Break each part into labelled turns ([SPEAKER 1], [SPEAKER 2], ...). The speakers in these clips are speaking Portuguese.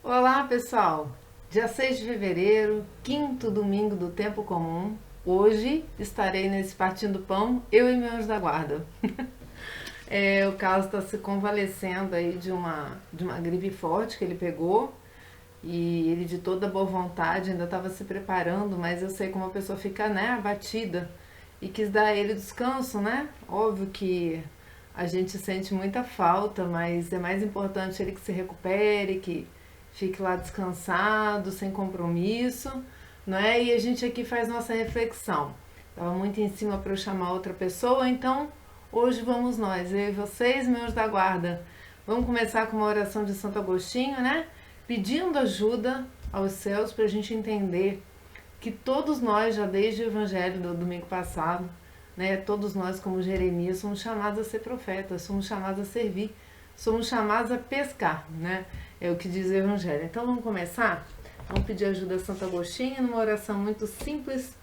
[SPEAKER 1] Olá, pessoal! Dia 6 de fevereiro, quinto domingo do tempo comum. Hoje estarei nesse Partindo Pão, eu e meu anjo da guarda. O Carlos está se convalescendo aí de uma gripe forte que ele pegou. E ele, de toda boa vontade, ainda estava se preparando, mas eu sei como a pessoa fica, né, abatida. E quis dar a ele descanso, né? Óbvio que a gente sente muita falta, mas é mais importante ele que se recupere, que fique lá descansado, sem compromisso, não é? E a gente aqui faz nossa reflexão. Estava muito em cima para eu chamar outra pessoa, então hoje vamos nós, eu e vocês, meus da guarda. Vamos começar com uma oração de Santo Agostinho, né? Pedindo ajuda aos céus para a gente entender que todos nós, já desde o Evangelho do domingo passado, né, todos nós, como Jeremias, somos chamados a ser profetas, somos chamados a servir, somos chamados a pescar, né? É o que diz o Evangelho. Então vamos começar? Vamos pedir ajuda a Santo Agostinho numa oração muito simples,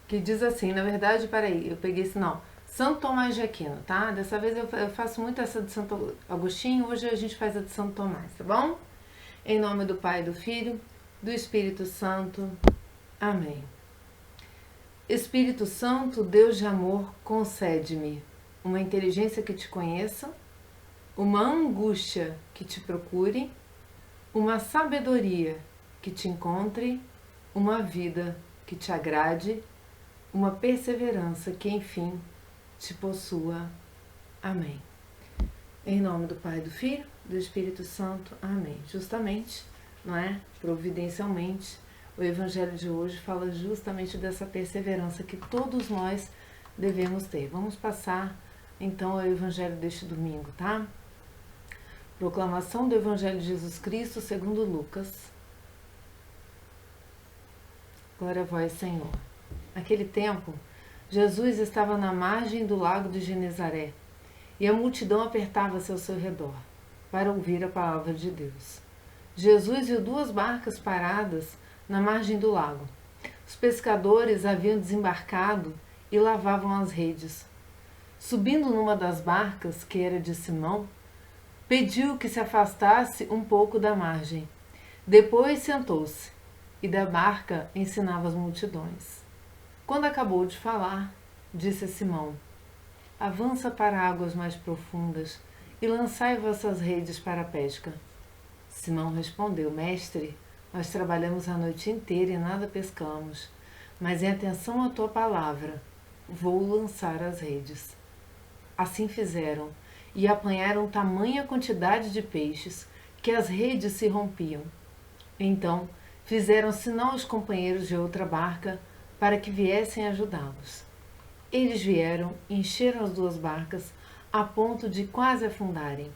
[SPEAKER 1] que diz assim, na verdade, peraí, eu peguei esse não. Santo Tomás de Aquino, tá? Dessa vez eu faço muito essa de Santo Agostinho, hoje a gente faz a de Santo Tomás, tá bom? Em nome do Pai, do Filho, do Espírito Santo. Amém. Espírito Santo, Deus de amor, concede-me uma inteligência que te conheça, uma angústia que te procure, uma sabedoria que te encontre, uma vida que te agrade, uma perseverança que, enfim, te possua. Amém. Em nome do Pai, do Filho, do Espírito Santo. Amém. Justamente, não é? Providencialmente, o Evangelho de hoje fala justamente dessa perseverança que todos nós devemos ter. Vamos passar, então, ao Evangelho deste domingo, tá? Proclamação do Evangelho de Jesus Cristo segundo Lucas. Glória a vós, Senhor. Naquele tempo, Jesus estava na margem do lago de Genezaré, e a multidão apertava-se ao seu redor, para ouvir a palavra de Deus. Jesus viu duas barcas paradas na margem do lago. Os pescadores haviam desembarcado e lavavam as redes. Subindo numa das barcas, que era de Simão, pediu que se afastasse um pouco da margem. Depois sentou-se e da barca ensinava as multidões. Quando acabou de falar, disse a Simão: avança para águas mais profundas e lançai vossas redes para a pesca. Simão respondeu: Mestre, nós trabalhamos a noite inteira e nada pescamos, mas em atenção à tua palavra, vou lançar as redes. Assim fizeram, e apanharam tamanha quantidade de peixes que as redes se rompiam. Então fizeram sinal aos companheiros de outra barca para que viessem ajudá-los. Eles vieram e encheram as duas barcas a ponto de quase afundarem.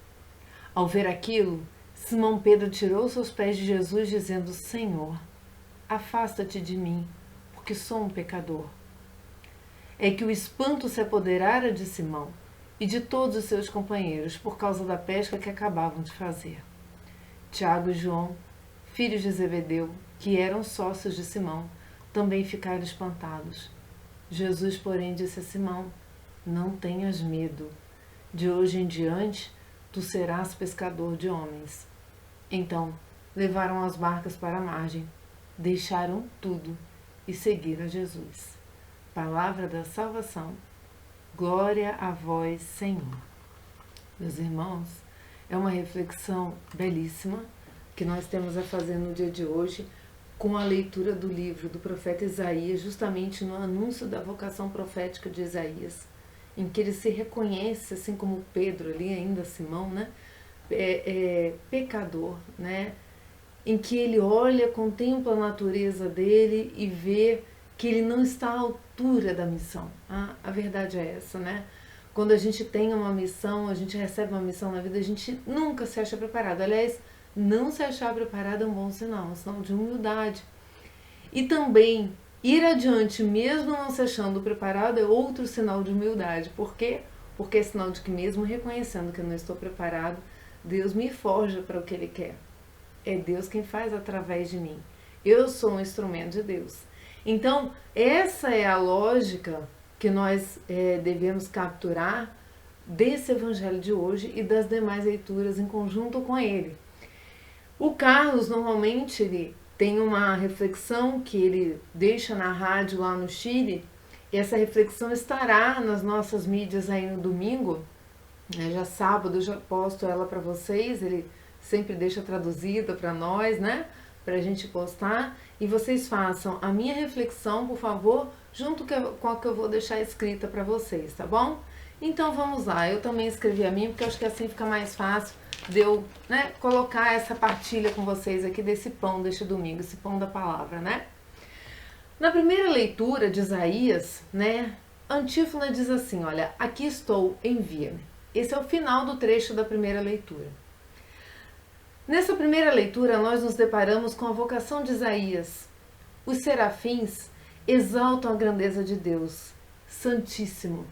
[SPEAKER 1] Ao ver aquilo, Simão Pedro tirou-se aos pés de Jesus, dizendo: Senhor, afasta-te de mim, porque sou um pecador. É que o espanto se apoderara de Simão e de todos os seus companheiros por causa da pesca que acabavam de fazer. Tiago e João, filhos de Zebedeu, que eram sócios de Simão, também ficaram espantados. Jesus, porém, disse a Simão: não tenhas medo. De hoje em diante, tu serás pescador de homens. Então, levaram as barcas para a margem, deixaram tudo e seguiram Jesus. Palavra da salvação. Glória a vós, Senhor. Meus irmãos, é uma reflexão belíssima que nós temos a fazer no dia de hoje, com a leitura do livro do profeta Isaías, justamente no anúncio da vocação profética de Isaías, em que ele se reconhece, assim como Pedro ali, ainda Simão, né? Pecador, né? Em que ele olha, contempla a natureza dele e vê que ele não está à altura da missão. A verdade é essa, né? Quando a gente tem uma missão, a gente recebe uma missão na vida, a gente nunca se acha preparado. Aliás, não se achar preparado é um bom sinal, um sinal de humildade. E também ir adiante, mesmo não se achando preparado, é outro sinal de humildade. Por quê? Porque é sinal de que, mesmo reconhecendo que eu não estou preparado, Deus me forja para o que Ele quer. É Deus quem faz através de mim. Eu sou um instrumento de Deus. Então, essa é a lógica que nós devemos capturar desse Evangelho de hoje e das demais leituras em conjunto com ele. O Carlos, normalmente, ele tem uma reflexão que ele deixa na rádio lá no Chile, e essa reflexão estará nas nossas mídias aí no domingo, né? Já sábado eu já posto ela para vocês, ele sempre deixa traduzida para nós, né? Para a gente postar, e vocês façam a minha reflexão, por favor, junto com a que eu vou deixar escrita para vocês, tá bom? Então vamos lá, eu também escrevi a minha, porque eu acho que assim fica mais fácil de eu, né, colocar essa partilha com vocês aqui desse pão deste domingo, esse pão da palavra, né? Na primeira leitura de Isaías, né, Antífona diz assim, olha, aqui estou, envia-me. Esse é o final do trecho da primeira leitura. Nessa primeira leitura, nós nos deparamos com a vocação de Isaías. Os serafins exaltam a grandeza de Deus, Santíssimo.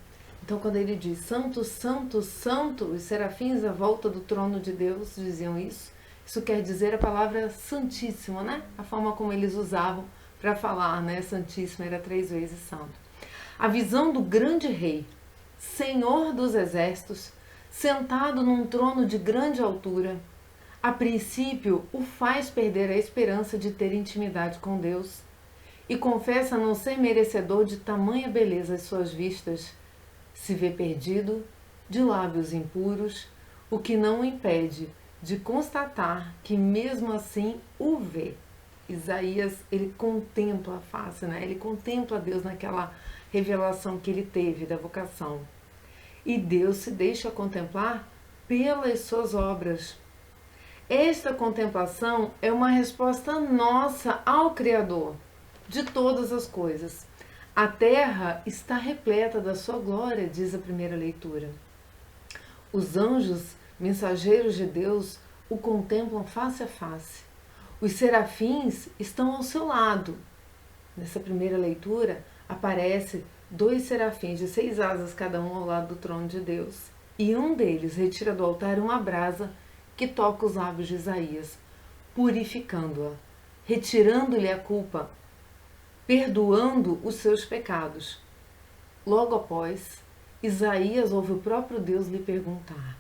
[SPEAKER 1] Então, quando ele diz Santo, Santo, Santo, os serafins à volta do trono de Deus diziam isso. Isso quer dizer a palavra Santíssimo, né? A forma como eles usavam para falar, né? Santíssimo era 3 vezes santo. A visão do grande rei, Senhor dos exércitos, sentado num trono de grande altura, a princípio o faz perder a esperança de ter intimidade com Deus e confessa não ser merecedor de tamanha beleza às suas vistas. Se vê perdido, de lábios impuros, o que não o impede de constatar que mesmo assim o vê. Isaías, ele contempla a face, né? Ele contempla Deus naquela revelação que ele teve da vocação. E Deus se deixa contemplar pelas suas obras. Esta contemplação é uma resposta nossa ao Criador de todas as coisas. A terra está repleta da sua glória, diz a primeira leitura. Os anjos, mensageiros de Deus, o contemplam face a face. Os serafins estão ao seu lado. Nessa primeira leitura, aparece 2 serafins de 6 asas, cada um ao lado do trono de Deus. E um deles retira do altar uma brasa que toca os lábios de Isaías, purificando-a, retirando-lhe a culpa, perdoando os seus pecados. Logo após, Isaías ouve o próprio Deus lhe perguntar: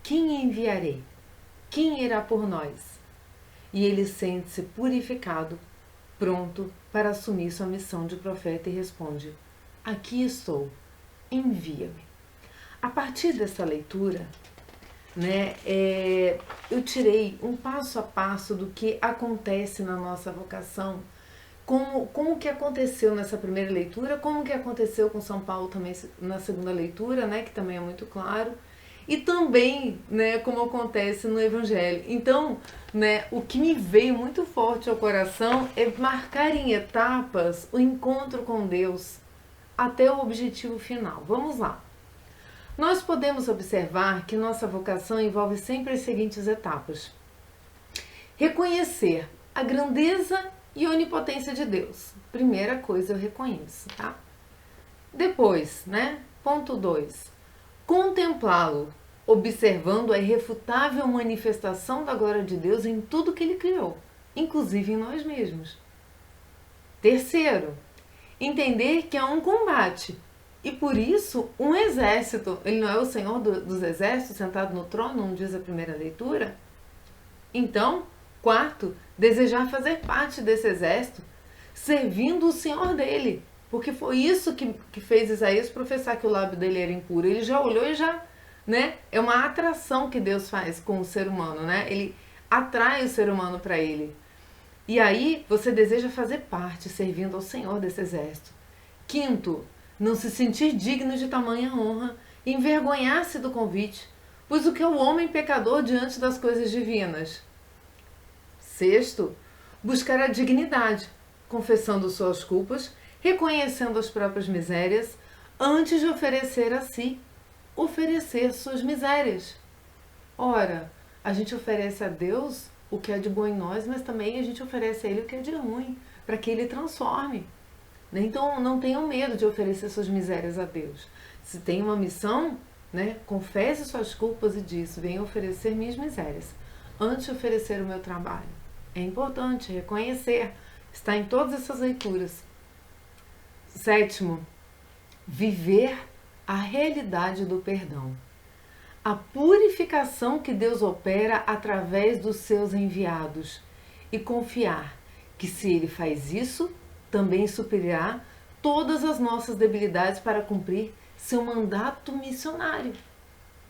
[SPEAKER 1] quem enviarei? Quem irá por nós? E ele sente-se purificado, pronto para assumir sua missão de profeta e responde: aqui estou, envia-me. A partir dessa leitura, né, eu tirei um passo a passo do que acontece na nossa vocação, como que aconteceu nessa primeira leitura, como que aconteceu com São Paulo também na segunda leitura, né, que também é muito claro, e também, né, como acontece no Evangelho. Então, né, o que me veio muito forte ao coração é marcar em etapas o encontro com Deus até o objetivo final. Vamos lá. Nós podemos observar que nossa vocação envolve sempre as seguintes etapas: reconhecer a grandeza e onipotência de Deus. Primeira coisa, eu reconheço, tá? Depois, né? Ponto 2. Contemplá-lo, observando a irrefutável manifestação da glória de Deus em tudo que Ele criou, inclusive em nós mesmos. Terceiro, entender que há um combate e por isso um exército. Ele não é o Senhor dos exércitos sentado no trono, não diz a primeira leitura? Então, quarto, desejar fazer parte desse exército, servindo o Senhor dele. Porque foi isso que fez Isaías professar que o lábio dele era impuro. Ele já olhou e já, né? É uma atração que Deus faz com o ser humano, né? Ele atrai o ser humano para ele. E aí você deseja fazer parte, servindo ao Senhor desse exército. Quinto, não se sentir digno de tamanha honra e envergonhar-se do convite, pois o que é o homem pecador diante das coisas divinas? Sexto, buscar a dignidade, confessando suas culpas, reconhecendo as próprias misérias, antes de oferecer a si, oferecer suas misérias. Ora, a gente oferece a Deus o que é de bom em nós, mas também a gente oferece a Ele o que é de ruim, para que Ele transforme. Então, não tenham medo de oferecer suas misérias a Deus. Se tem uma missão, né, confesse suas culpas e diz: venha oferecer minhas misérias, antes de oferecer o meu trabalho. É importante reconhecer, está em todas essas leituras. Sétimo, viver a realidade do perdão. a purificação que Deus opera através dos seus enviados e confiar que se Ele faz isso, também suprirá todas as nossas debilidades para cumprir seu mandato missionário.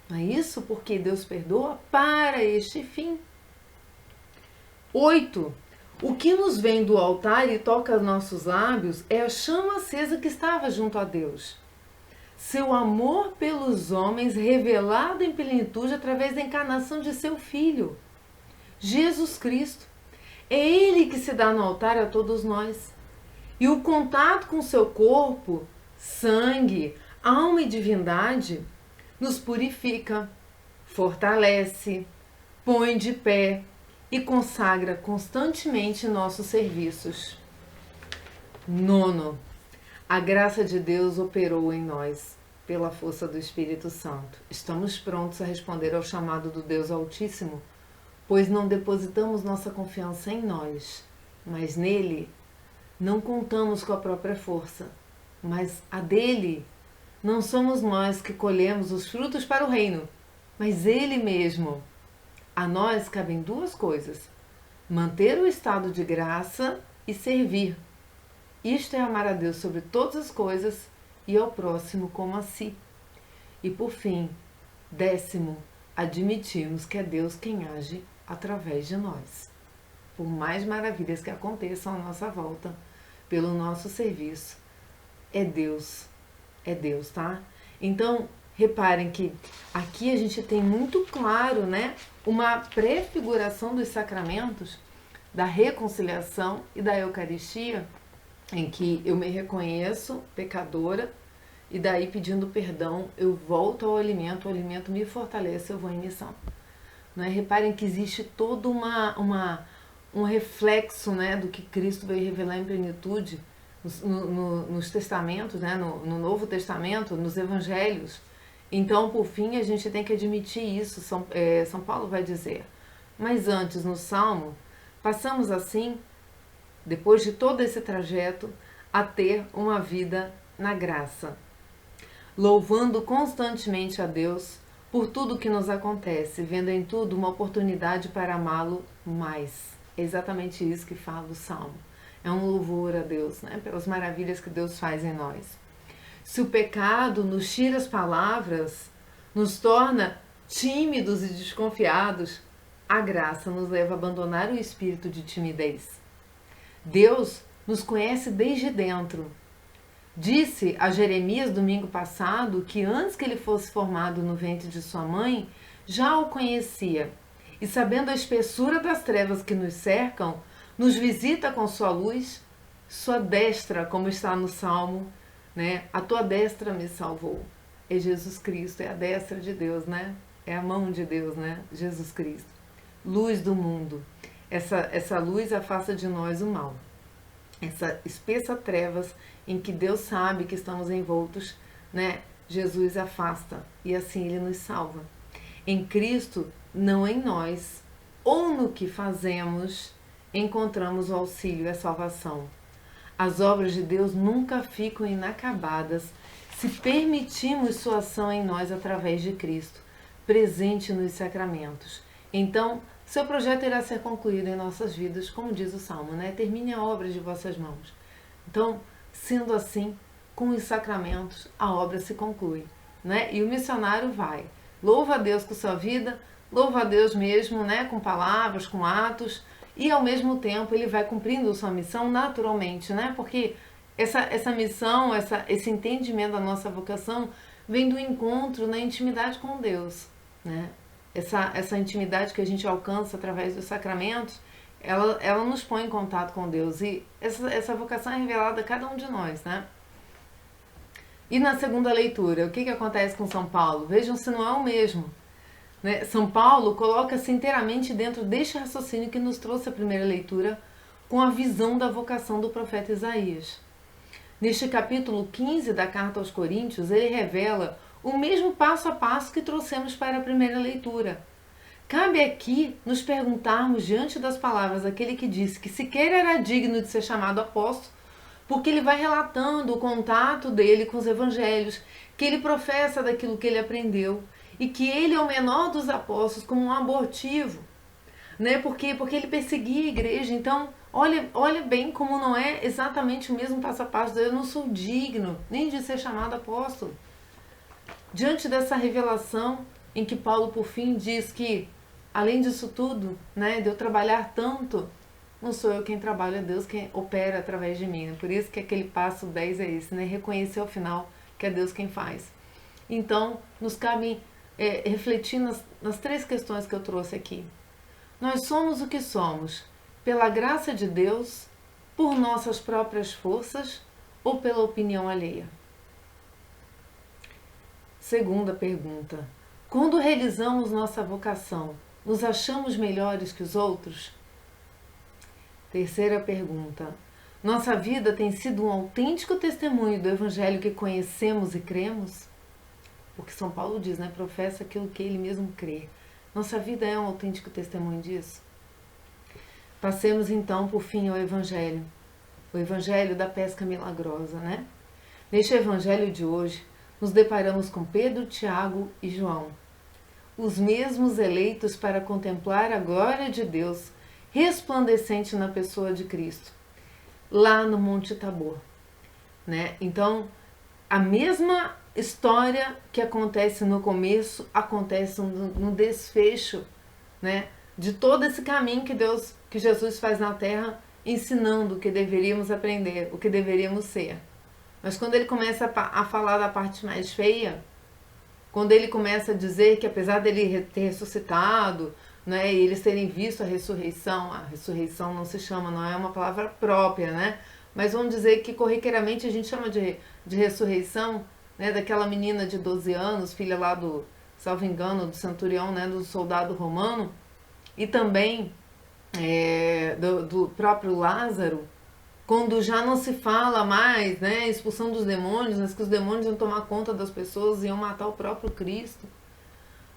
[SPEAKER 1] Não é isso? Porque Deus perdoa para este fim. 8. O que nos vem do altar e toca nossos lábios é a chama acesa que estava junto a Deus. Seu amor pelos homens revelado em plenitude através da encarnação de seu Filho, Jesus Cristo. É Ele que se dá no altar a todos nós. E o contato com seu corpo, sangue, alma e divindade nos purifica, fortalece, põe de pé e consagra constantemente nossos serviços. 9. A graça de Deus operou em nós pela força do Espírito Santo. Estamos prontos a responder ao chamado do Deus Altíssimo, pois não depositamos nossa confiança em nós, mas nele. Não contamos com a própria força, mas a dele. Não somos nós que colhemos os frutos para o reino, mas ele mesmo. A nós cabem duas coisas: manter o estado de graça e servir. Isto é amar a Deus sobre todas as coisas e ao próximo como a si. E por fim, 10º, admitirmos que é Deus quem age através de nós. Por mais maravilhas que aconteçam à nossa volta, pelo nosso serviço, é Deus, tá? Então, reparem que aqui a gente tem muito claro, né, uma prefiguração dos sacramentos, da reconciliação e da Eucaristia, em que eu me reconheço pecadora e daí pedindo perdão, eu volto ao alimento, o alimento me fortalece, eu vou em missão. Não é? Reparem que existe todo um reflexo, né, do que Cristo veio revelar em plenitude nos testamentos, né, no Novo Testamento, nos Evangelhos. Então, por fim, a gente tem que admitir isso. São Paulo vai dizer: mas antes, no Salmo, passamos assim, depois de todo esse trajeto, a ter uma vida na graça, louvando constantemente a Deus por tudo que nos acontece, vendo em tudo uma oportunidade para amá-lo mais. É exatamente isso que fala o Salmo. É um louvor a Deus, né, pelas maravilhas que Deus faz em nós. Se o pecado nos tira as palavras, nos torna tímidos e desconfiados, a graça nos leva a abandonar o espírito de timidez. Deus nos conhece desde dentro. Disse a Jeremias domingo passado que antes que ele fosse formado no ventre de sua mãe, já o conhecia. E sabendo a espessura das trevas que nos cercam, nos visita com sua luz, sua destra, como está no Salmo, né? A tua destra me salvou. É Jesus Cristo, é a destra de Deus, né? É a mão de Deus, né? Jesus Cristo. Luz do mundo. Essa luz afasta de nós o mal. Essa espessa trevas em que Deus sabe que estamos envoltos, né? Jesus afasta e assim Ele nos salva. Em Cristo, não em nós, ou no que fazemos, encontramos o auxílio e a salvação. As obras de Deus nunca ficam inacabadas se permitirmos sua ação em nós através de Cristo, presente nos sacramentos. Então, seu projeto irá ser concluído em nossas vidas, como diz o Salmo, né? Termine a obra de vossas mãos. Então, sendo assim, com os sacramentos, a obra se conclui, né? E o missionário vai, louva a Deus com sua vida, louva a Deus mesmo, né? Com palavras, com atos, e ao mesmo tempo ele vai cumprindo sua missão naturalmente, né? Porque essa missão, esse entendimento da nossa vocação vem do encontro na intimidade com Deus, né? Essa intimidade que a gente alcança através dos sacramentos, ela nos põe em contato com Deus. E essa vocação é revelada a cada um de nós, né? E na segunda leitura, o que acontece com São Paulo? Vejam se não é o mesmo, né? São Paulo coloca-se inteiramente dentro deste raciocínio que nos trouxe a primeira leitura, com a visão da vocação do profeta Isaías. Neste capítulo 15 da Carta aos Coríntios, ele revela o mesmo passo a passo que trouxemos para a primeira leitura. Cabe aqui nos perguntarmos diante das palavras daquele que disse que sequer era digno de ser chamado apóstolo, porque ele vai relatando o contato dele com os evangelhos, que ele professa daquilo que ele aprendeu e que ele é o menor dos apóstolos como um abortivo, né? Porque ele perseguia a igreja. Então, olha bem como não é exatamente o mesmo passo a passo. Eu não sou digno nem de ser chamado apóstolo. Diante dessa revelação em que Paulo, por fim, diz que, além disso tudo, né, de eu trabalhar tanto, não sou eu quem trabalha, é Deus quem opera através de mim. Por isso que aquele passo 10 é esse, né? Reconhecer ao final que é Deus quem faz. Então, nos cabe refletir nas 3 questões que eu trouxe aqui. Nós somos o que somos, pela graça de Deus, por nossas próprias forças ou pela opinião alheia? Segunda pergunta. Quando realizamos nossa vocação, nos achamos melhores que os outros? Terceira pergunta. Nossa vida tem sido um autêntico testemunho do Evangelho que conhecemos e cremos? Porque São Paulo diz, né? Professa aquilo que ele mesmo crê. Nossa vida é um autêntico testemunho disso? Passemos então, por fim, ao Evangelho. O Evangelho da pesca milagrosa, né? Neste Evangelho de hoje, nos deparamos com Pedro, Tiago e João, os mesmos eleitos para contemplar a glória de Deus resplandecente na pessoa de Cristo, lá no Monte Tabor, né? Então, a mesma história que acontece no começo, acontece no desfecho, né? De todo esse caminho que Jesus faz na Terra, ensinando o que deveríamos aprender, o que deveríamos ser. Mas quando ele começa a falar da parte mais feia, quando ele começa a dizer que apesar dele ter ressuscitado, né, e eles terem visto a ressurreição não se chama, não é uma palavra própria, né? Mas vamos dizer que corriqueiramente a gente chama de ressurreição, né, daquela menina de 12 anos, filha lá do, salvo engano, do centurião, né, do soldado romano, e também do próprio Lázaro, quando já não se fala mais, né, expulsão dos demônios, mas que os demônios iam tomar conta das pessoas e iam matar o próprio Cristo,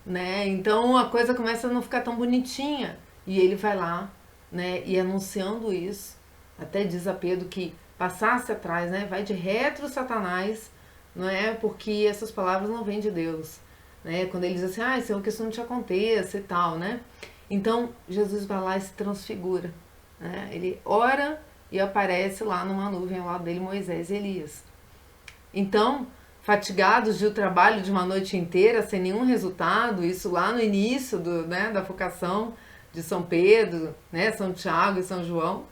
[SPEAKER 1] né? Então a coisa começa a não ficar tão bonitinha. E ele vai lá, né, e anunciando isso, até diz a Pedro que passasse atrás, né, vai de retro Satanás, não é? Porque essas palavras não vêm de Deus, né? Quando ele diz assim, Senhor, que isso não te aconteça e tal, né? Então Jesus vai lá e se transfigura, né? Ele ora e aparece lá numa nuvem ao lado dele Moisés e Elias. Então, fatigados de o trabalho de uma noite inteira, sem nenhum resultado, isso lá no início da vocação de São Pedro, né, São Tiago e São João,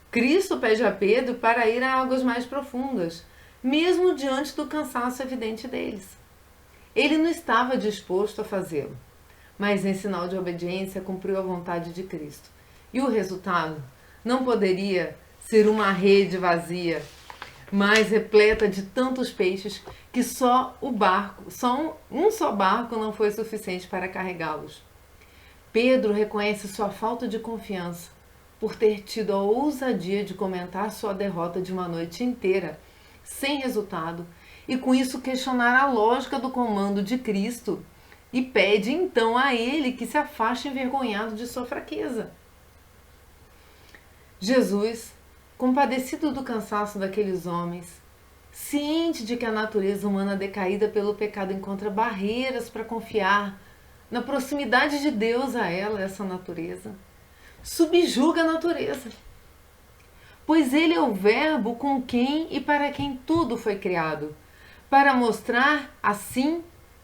[SPEAKER 1] Cristo pede a Pedro para ir a águas mais profundas, mesmo diante do cansaço evidente deles. Ele não estava disposto a fazê-lo, mas em sinal de obediência cumpriu a vontade de Cristo. E o resultado não poderia ser uma rede vazia, mas repleta de tantos peixes que só um só barco não foi suficiente para carregá-los. Pedro reconhece sua falta de confiança por ter tido a ousadia de comentar sua derrota de uma noite inteira, sem resultado, e com isso questionar a lógica do comando de Cristo, e pede então a ele que se afaste envergonhado de sua fraqueza. Jesus, compadecido do cansaço daqueles homens, ciente de que a natureza humana decaída pelo pecado encontra barreiras para confiar na proximidade de Deus a ela, essa natureza, subjuga a natureza. Pois ele é o Verbo com quem e para quem tudo foi criado, para mostrar, assim,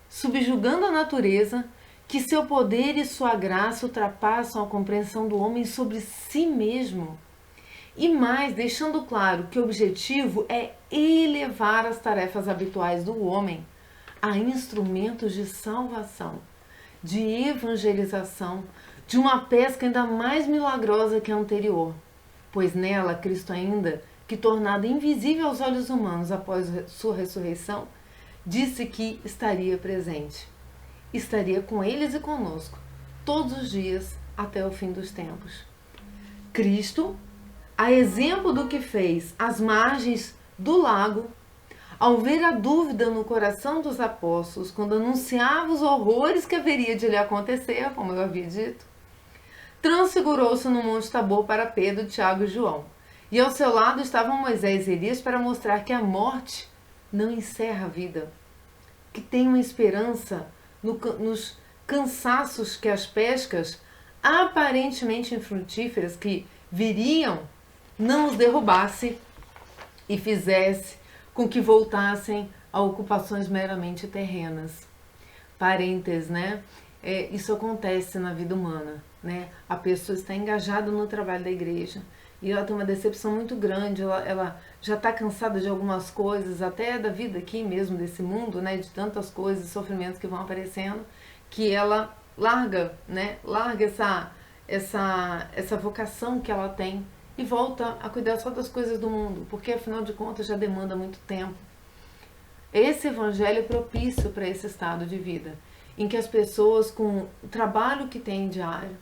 [SPEAKER 1] subjugando a natureza, que seu poder e sua graça ultrapassam a compreensão do homem sobre si mesmo. E mais, deixando claro que o objetivo é elevar as tarefas habituais do homem a instrumentos de salvação, de evangelização, de uma pesca ainda mais milagrosa que a anterior, pois nela Cristo ainda, que tornado invisível aos olhos humanos após sua ressurreição, disse que estaria presente. Estaria com eles e conosco, todos os dias até o fim dos tempos. Cristo, a exemplo do que fez às margens do lago, ao ver a dúvida no coração dos apóstolos, quando anunciava os horrores que haveria de lhe acontecer, como eu havia dito, transfigurou-se no Monte Tabor para Pedro, Tiago e João. E ao seu lado estavam Moisés e Elias para mostrar que a morte não encerra a vida, que tem uma esperança nos cansaços que as pescas aparentemente infrutíferas que viriam não os derrubasse e fizesse com que voltassem a ocupações meramente terrenas. Parênteses, né? Isso acontece na vida humana, né? A pessoa está engajada no trabalho da igreja e ela tem uma decepção muito grande, ela já está cansada de algumas coisas, até da vida aqui mesmo, desse mundo, né? De tantas coisas, sofrimentos que vão aparecendo, que ela larga, né? Larga essa vocação que ela tem e volta a cuidar só das coisas do mundo, porque afinal de contas já demanda muito tempo. Esse evangelho é propício para esse estado de vida, em que as pessoas, com o trabalho que têm diário,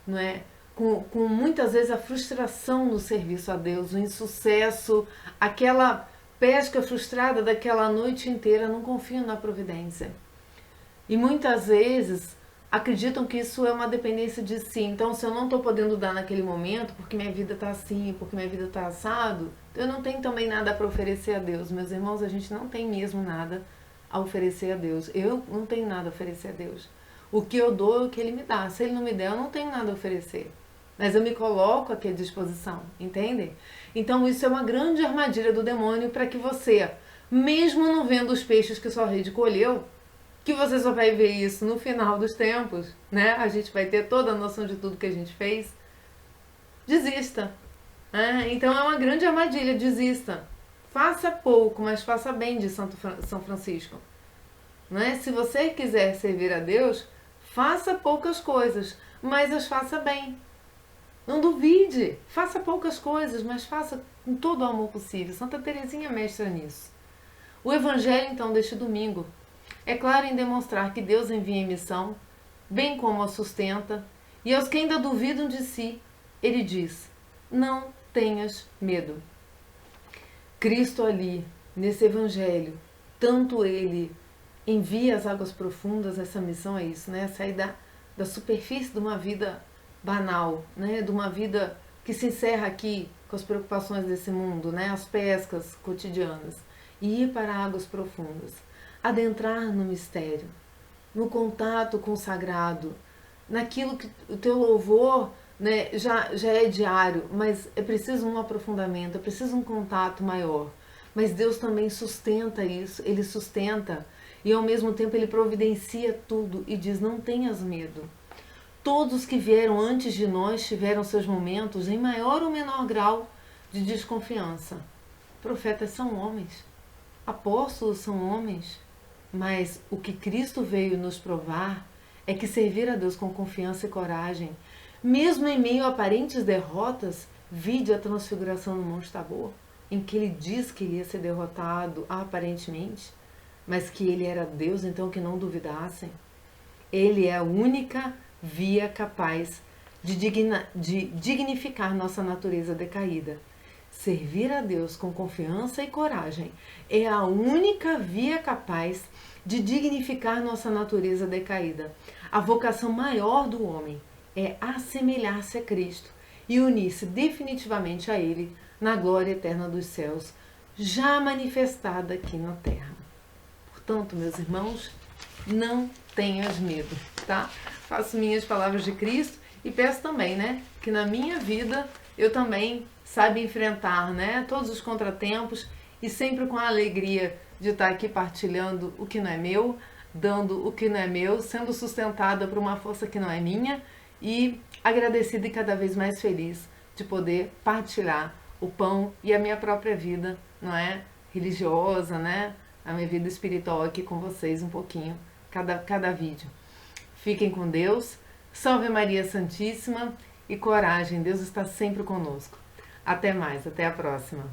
[SPEAKER 1] não é? Com muitas vezes a frustração no serviço a Deus, o insucesso, aquela pesca frustrada daquela noite inteira, não confiam na providência. E muitas vezes acreditam que isso é uma dependência de si. Então, se eu não estou podendo dar naquele momento, porque minha vida está assim, porque minha vida está assado, eu não tenho também nada para oferecer a Deus. Meus irmãos, a gente não tem mesmo nada a oferecer a Deus. Eu não tenho nada a oferecer a Deus. O que eu dou é o que Ele me dá. Se Ele não me der, eu não tenho nada a oferecer. Mas eu me coloco aqui à disposição, entendem? Então, isso é uma grande armadilha do demônio para que você, mesmo não vendo os peixes que sua rede colheu, que você só vai ver isso no final dos tempos, né? A gente vai ter toda a noção de tudo que a gente fez. Desista. Né? Então é uma grande armadilha, desista. Faça pouco, mas faça bem, de São Francisco. Né? Se você quiser servir a Deus, faça poucas coisas, mas as faça bem. Não duvide, faça poucas coisas, mas faça com todo o amor possível. Santa Teresinha é mestra nisso. O Evangelho, então, deste domingo é claro em demonstrar que Deus envia em missão, bem como a sustenta, e aos que ainda duvidam de si, Ele diz: não tenhas medo. Cristo ali, nesse Evangelho, tanto Ele envia as águas profundas, essa missão é isso, né? Sair da superfície de uma vida banal, né? De uma vida que se encerra aqui com as preocupações desse mundo, né? As pescas cotidianas, e ir para águas profundas. Adentrar no mistério, no contato com o sagrado, naquilo que o teu louvor, né, já é diário, mas é preciso um aprofundamento, é preciso um contato maior. Mas Deus também sustenta isso, Ele sustenta e ao mesmo tempo Ele providencia tudo e diz: não tenhas medo. Todos que vieram antes de nós tiveram seus momentos em maior ou menor grau de desconfiança. Profetas são homens, apóstolos são homens, mas o que Cristo veio nos provar é que servir a Deus com confiança e coragem, mesmo em meio a aparentes derrotas, vide a transfiguração no Monte Tabor, em que ele diz que ele ia ser derrotado aparentemente, mas que ele era Deus, então que não duvidassem. Ele é a única via capaz de dignificar nossa natureza decaída. Servir a Deus com confiança e coragem é a única via capaz de dignificar nossa natureza decaída. A vocação maior do homem é assemelhar-se a Cristo e unir-se definitivamente a Ele na glória eterna dos céus, já manifestada aqui na terra. Portanto, meus irmãos, não tenhas medo, tá? Faço minhas palavras de Cristo e peço também, né, que na minha vida eu também saiba enfrentar, né, todos os contratempos e sempre com a alegria de estar aqui partilhando o que não é meu, dando o que não é meu, sendo sustentada por uma força que não é minha e agradecida e cada vez mais feliz de poder partilhar o pão e a minha própria vida, não é, religiosa, né, a minha vida espiritual aqui com vocês um pouquinho, cada vídeo. Fiquem com Deus, salve Maria Santíssima e coragem, Deus está sempre conosco. Até mais, até a próxima.